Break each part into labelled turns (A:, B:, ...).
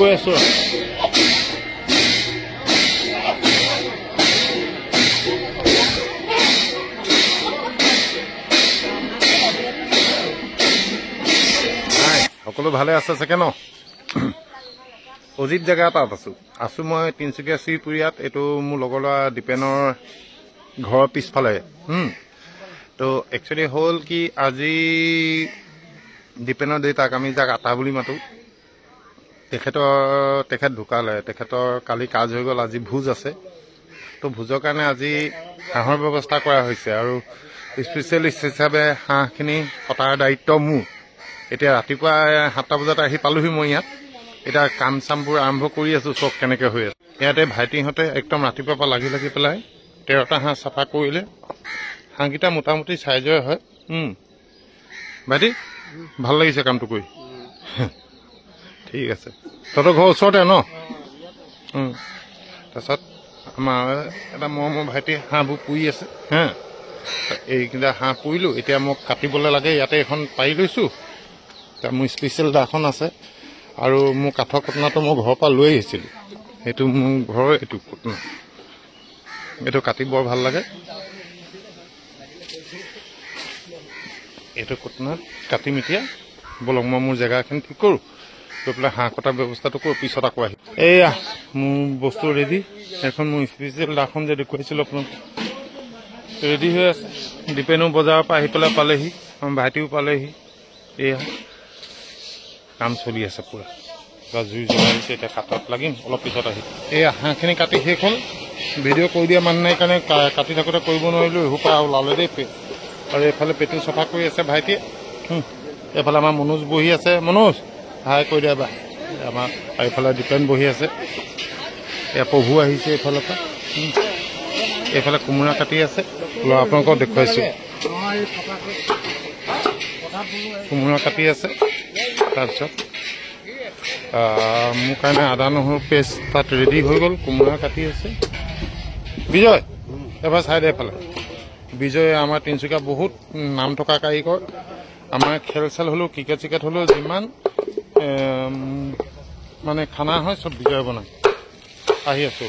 A: গৈ আছো সকলো ভালে আছে চাগে ন অজিত জেগা এটাত আছো মই তিনিচুকীয়া শ্ৰীপুৰীয়াত এইটো মোৰ লগৰ ল'ৰা দীপেনৰ ঘৰৰ পিছফালে তো একচুৱেলি হ'ল কি আজি দীপেনৰ দেউতাক আমি যাক আটা বুলি মাতো তেখেত ঢুকালে তেখেতৰ কালি কাজ হৈ গ'ল আজি ভোজ আছে তো ভোজৰ কাৰণে আজি হাঁহৰ ব্যৱস্থা কৰা হৈছে আৰু স্পেচিয়েলিষ্ট হিচাপে হাঁহখিনি কটাৰ দায়িত্ব মোৰ এতিয়া ৰাতিপুৱা 7টা বজাত আহি পালোহি মই ইয়াত এটা কাম চামবোৰ আৰম্ভ কৰি আছো চব কেনেকৈ হৈ আছে ইয়াতে ভাইটিহঁতে একদম ৰাতিপুৱাৰ পৰা লাগি পেলাই 13টা হাঁহ চাফা কৰিলে হাঁহকেইটা মোটামুটি চাইজৰ হয় ভাইটি ভাল লাগিছে কামটো কৰি ঠিক আছে তহঁতৰ ঘৰ ওচৰতে ন তাৰপিছত আমাৰ এটা মোৰ ভাইটি হাঁহবোৰ পুৰি আছে হা এইকেইটা হাঁহ পুৰিলোঁ এতিয়া মোক কাটিবলৈ লাগে ইয়াতে এখন পাৰি লৈছোঁ মোৰ স্পেচিয়েল দাখন আছে আৰু মোৰ কাঠৰ কটনাটো মই ঘৰৰ পৰা লৈ আহিছিলোঁ সেইটো মোৰ ঘৰৰ এইটো কটনা এইটো কাটি বৰ ভাল লাগে এইটো কটনাত কাটিম এতিয়া বলক মই মোৰ জেগাখিনি ঠিক কৰোঁ গৈ পেলাই হাঁহ কটাৰ ব্যৱস্থাটো কৰোঁ পিছত আকৌ আহিম এয়া মোৰ বস্তু ৰেডি এখন মোৰ স্পেচিয়েল দাখন যে দেখুৱাইছিলোঁ আপোনাক ৰেডি হৈ আছে দীপেনো বজাৰৰ পৰা আহি পেলাই পালেহি আমাৰ ভাইটিও পালেহি এয়া কাম চলি আছে পুৰা জুই জ্বলাইছে এতিয়া কাটত লাগিম অলপ পিছত আহিম এই হাঁহখিনি কাটি শেষ হ'ল ভিডিঅ' কৰি দিয়া মানুহ নাই কাৰণে কাটি থাকোঁতে কৰিব নোৱাৰিলোঁ এসোপা ওলালে দেই আৰু এইফালে পেটু চফা কৰি আছে ভাইটিয়ে এইফালে আমাৰ মনোজ বহি আছে মনোজ হাই কৈ দিয়া বা আমাৰ এইফালে দীপেন বহি আছে এয়া প্ৰভু আহিছে এইফালৰ পৰা এইফালে কোমোৰা কাটি আছে আপোনালোকক দেখুৱাইছোঁ কোমোৰা কাটি আছে তাৰপিছত মোৰ কাৰণে আদা নহৰু পেষ্ট তাত ৰেডি হৈ গ'ল কোমোৰা কাটি আছে বিজয় এবাৰ চাই দে এইফালে বিজয় আমাৰ তিনিচুকীয়া বহুত নাম থকা কাৰিকৰ আমাৰ খেল চেল হ'লেও ক্ৰিকেট চিকেট হ'লেও যিমান মানে খানা হয় চব বিজয় বনায় আহি আছোঁ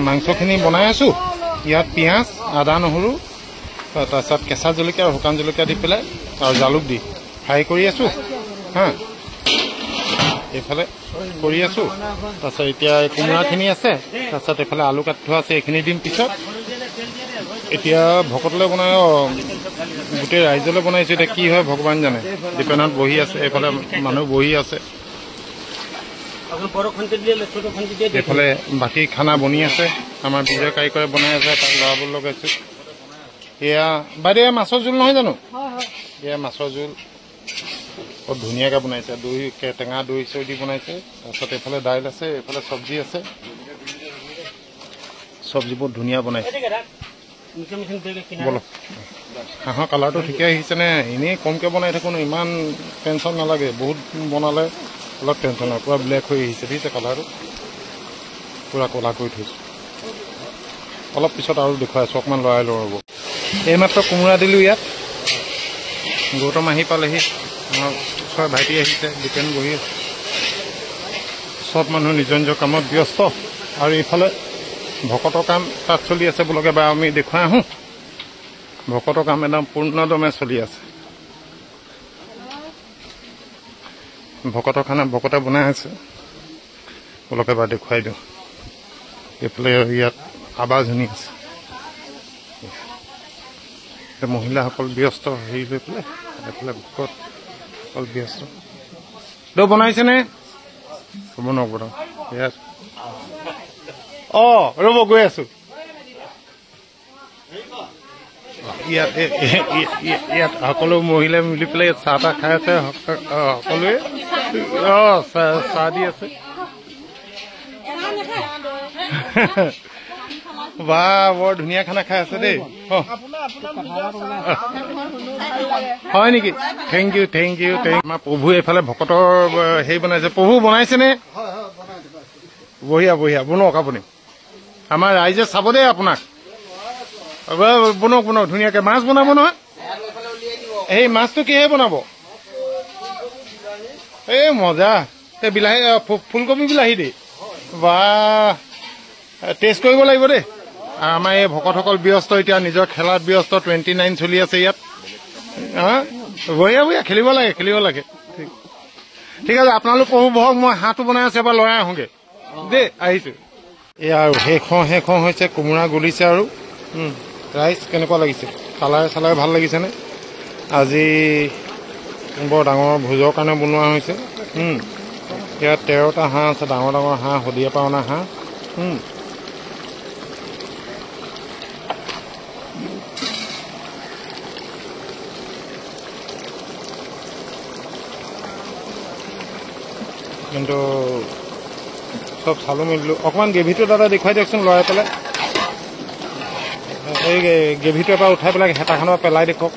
A: মাংসখিনি বনাই আছো ইয়াত পিঁয়াজ আদা নহৰু তাৰপিছত কেঁচা জলকীয়া আৰু শুকান জলকীয়া দি পেলাই আৰু জালুক দি ফ্ৰাই কৰি আছো হা এইফালে কৰি আছো তাৰপিছত এতিয়া কোমোৰাখিনি আছে তাৰপিছত এইফালে আলু কাটি থোৱা আছে এইখিনি দিম পিছত এতিয়া ভকতলৈ বনাই গোটেই ৰাইজলৈ বনাইছো এতিয়া কি হয় ভগৱান জানে দীপেনত বহি আছে এইফালে মানুহ বহি আছে এইফালে বাকী খানা বনি আছে আমাৰ বিজয় কাৰিকৰে বনাই আছে তাক ল'ৰাবোৰ লগাইছো এয়া বাইদেউ মাছৰ জোল নহয় জানো এয়া মাছৰ জোল বৰ ধুনীয়াকৈ বনাইছে দৈ টেঙা দৈ চৈ দি বনাইছে তাৰপিছত এইফালে দাইল আছে এইফালে চব্জি আছে চব্জিবোৰ ধুনীয়া বনাইছে বলক হাঁহৰ কালাৰটো ঠিকে আহিছেনে এনেই কমকৈ বনাই থাকোঁ ইমান টেনশ্যন নালাগে বহুত বনালে অলপ টেনশ্যন হয় পূৰা ব্লেক হৈ আহিছে দেখিছে কালাৰটো পূৰা ক'লা কৰি থৈছোঁ অলপ পিছত আৰু দেখুৱাইছোঁ অকণমান লৰাই লওঁ ৰ'ব এইমাত্ৰ কোমোৰা দিলোঁ ইয়াত গৌতম আহি পালেহি আমাৰ ওচৰৰ ভাইটি আহিছে দোকান বহি আছে চব মানুহ নিজৰ নিজৰ কামত ব্যস্ত আৰু এইফালে ভকতৰ কাম তাত চলি আছে বোলকে বা আমি দেখুৱাই আহোঁ ভকতৰ কাম একদম পূৰ্ণদমে চলি আছে ভকতৰ খানা ভকতে বনাই আছে বোলকে বা দেখুৱাই দিওঁ এইফালে ইয়াত আৱাজ শুনি আছে মহিলাসকল ব্যস্ত হেৰি লৈ পেলাই এইফালে ভকতসকল ব্যস্ত তই বনাইছেনে বনাওক বনাওক ইয়াত ৰ'ব গৈ আছো ইয়াত সকলো মহিলাই মিলি পেলাই চাহ তাহ খাই আছে সকলোৱে চাহ দি আছে বা বৰ ধুনীয়া খানা খাই আছে দেই হয় নেকি থেংক ইউ আমাৰ প্ৰভু এইফালে ভকতৰ হেৰি বনাইছে প্ৰভু বনাইছেনে বঢ়িয়া বনাওক আপুনি আমাৰ ৰাইজে চাব দেই আপোনাক বনাওক ধুনীয়াকৈ মাছ বনাব নহয় এই মাছটো কিহে বনাব এই মজা এই বিলাহী ফুলকবি বিলাহী দেই বা টেষ্ট কৰিব লাগিব দেই আমাৰ এই ভকতসকল ব্যস্ত এতিয়া নিজৰ খেলাত ব্যস্ত 29 চলি আছে ইয়াত বঢ়িয়া খেলিব লাগে ঠিক আছে আপোনালোক প্ৰভু বহক মই হাঁহটো বনাই আছো এবাৰ লৰাই আহোঁগৈ দেই আহিছোঁ এয়া আৰু শেষ হৈছে কোমোৰা গলিছে আৰু ৰাইচ কেনেকুৱা লাগিছে কালাৰ ভাল লাগিছেনে আজি বৰ ডাঙৰ ভোজৰ কাৰণে বনোৱা হৈছে ইয়াত 13টা হাঁহ আছে ডাঙৰ হাঁহ শদিয়া পৰা অনা হাঁহ কিন্তু চব চালো মেলিলোঁ অকণমান গ্ৰেভিটো দাদা দেখুৱাই দিয়কচোন লৰাই পেলাই এই গ্ৰেভিটো এবাৰ উঠাই পেলাই হেতাখনৰ পেলাই দেখুৱাওক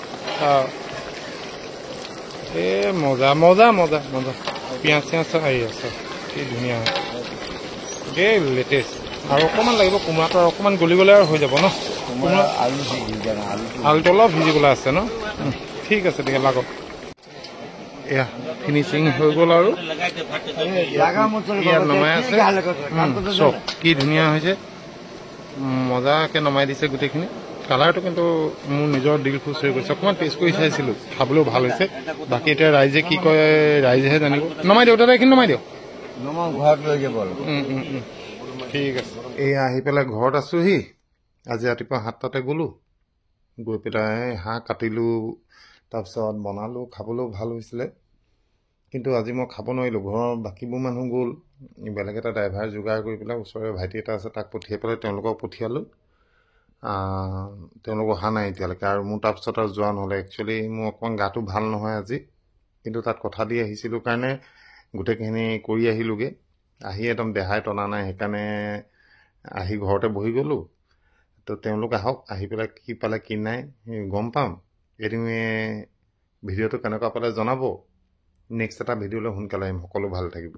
A: এই মজা পিঁয়াজ চিয়াজ আহি আছে কি ধুনীয়া এই লেটেষ্ট আৰু অকণমান লাগিব কোমোৰাটো আৰু অকণমান গলি গ'লে আৰু হৈ যাব ন আলুটো অলপ ভিজিবলৈ আছে ন ঠিক আছে ঠিক লাগক এয়া ফিনিচিং হৈ গ'ল আৰু ইয়াত নমাই আছে চব কি ধুনীয়া হৈছে মজাকৈ নমাই দিছে গোটেইখিনি কালাৰটো কিন্তু মোৰ নিজৰ দিল খুচ হৈ গৈছে অকণমান টেষ্ট কৰি চাইছিলোঁ খাবলৈও ভাল হৈছে বাকী এতিয়া ৰাইজে কি কয় ৰাইজেহে জানিব নমাই দিয়ক দাদা এইখিনি নমাই দিয়ক ঘৰত লৈ যাব ঠিক আছে এয়া আহি পেলাই ঘৰত আছোহি আজি ৰাতিপুৱা 7টাতে গ'লোঁ গৈ পেলাই হাঁহ কাটিলোঁ তাৰপিছত বনালোঁ খাবলৈও ভাল হৈছিলে কিন্তু আজি মই খাব নোৱাৰিলোঁ ঘৰৰ বাকীবোৰ মানুহ গ'ল বেলেগ এটা ড্ৰাইভাৰ যোগাৰ কৰি পেলাই ওচৰৰে ভাইটি এটা আছে তাক পঠিয়াই পেলাই তেওঁলোকক পঠিয়ালোঁ তেওঁলোক অহা নাই এতিয়ালৈকে আৰু মোৰ তাৰপিছত আৰু যোৱা নহ'লে একচুৱেলি মোৰ অকণমান গাটো ভাল নহয় আজি কিন্তু তাত কথা দি আহিছিলোঁ কাৰণে গোটেইখিনি কৰি আহিলোঁগৈ আহি একদম দেহাই টনা নাই সেইকাৰণে আহি ঘৰতে বহি গ'লোঁ তো তেওঁলোক আহক আহি পেলাই কি পালে কি নাই গম পাম এদিন ভিডিঅ'টো কেনেকুৱা পালে জনাব নেক্সট এটা ভিডিঅ'লৈ সোনকালে আহিম সকলো ভাল থাকিব